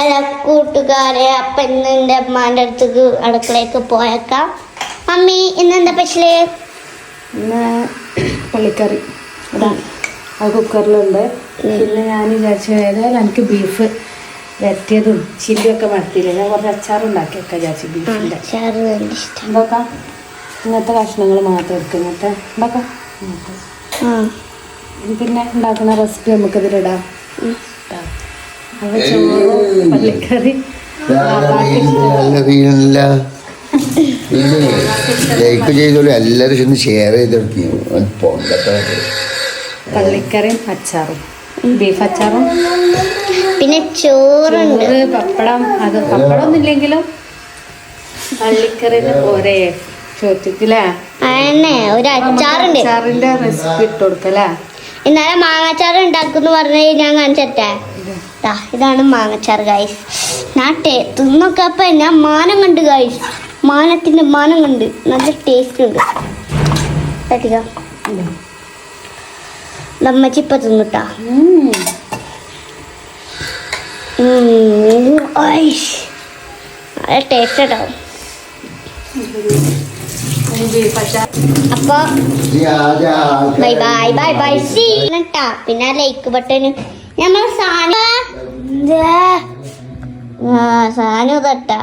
Hello കൂട്ടുകാരെ, അപ്പം ഇന്ന് എൻ്റെ അമ്മാൻ്റെ അടുത്തേക്ക് അടുക്കളയ്ക്ക് പോയേക്കാം. മമ്മി ഇന്നെന്താ സ്പെഷ്യല്? ഇന്ന് പള്ളിക്കറി അത് കുക്കറിലുണ്ട്. പിന്നെ ഞാൻ വിചാരിച്ചു ഏതായാലും എനിക്ക് ബീഫ് വരട്ടിയതും ചില്ലിയൊക്കെ മടത്തിയില്ല, ഞാൻ കുറച്ച് അച്ചാറുണ്ടാക്കിയൊക്കെ വിചാരിച്ചു. ബീഫിൻ്റെ അച്ചാറ് ഇഷ്ടം. ഉണ്ടാക്കാം. ഇങ്ങനത്തെ കഷ്ണങ്ങൾ മാത്രം എടുക്കും. ഇങ്ങനത്തെ ഉണ്ടാക്കാം. പിന്നെ ഉണ്ടാക്കുന്ന റെസിപ്പി നമുക്കിതിലിടാം. അപ്പോൾ ചോറും പള്ളിക്കറി ലൈക്ക് ചെയ്തോളൂ, എല്ലാവരും ഷെയർ ചെയ്തെടുക്കും. പള്ളിക്കറിയും അച്ചാറും ബീഫ് അച്ചാറും പിന്നെ ചോറുണ്ട്, പപ്പടം. അത് പപ്പടം ഇല്ലെങ്കിലും പള്ളിക്കറിന് ഒരേ ചോദിക്കില്ലേ. അതന്നെ ഒരു അച്ചാറുണ്ട്. അച്ചാറിന്റെ റെസിപ്പി ഇട്ട് കൊടുക്കല്ലേ. ഇന്നലെ മാങ്ങാച്ചാറ് ഉണ്ടാക്കുന്നു പറഞ്ഞ് ഞാൻ കാണിച്ചേ. ഇതാണ് മാങ്ങച്ചാറ് ഗൈസ്. ഞാൻ തിന്നൊക്കെ അപ്പം ഞാൻ മാനം കണ്ട് ഗൈസ്, മാനത്തിൻ്റെ മാനം കണ്ട്. നല്ല ടേസ്റ്റ് ഉണ്ട്. കേട്ടിക്കോ, നമ്മച്ചി ഇപ്പം തിന്നിട്ടാ. നല്ല ടേസ്റ്റ് ഉണ്ടാവും. അപ്പൊ bye bye bye bye see. പിന്നെ ലൈക്ക് ബട്ടന് നമ്മൾ സാധനം തട്ടാ.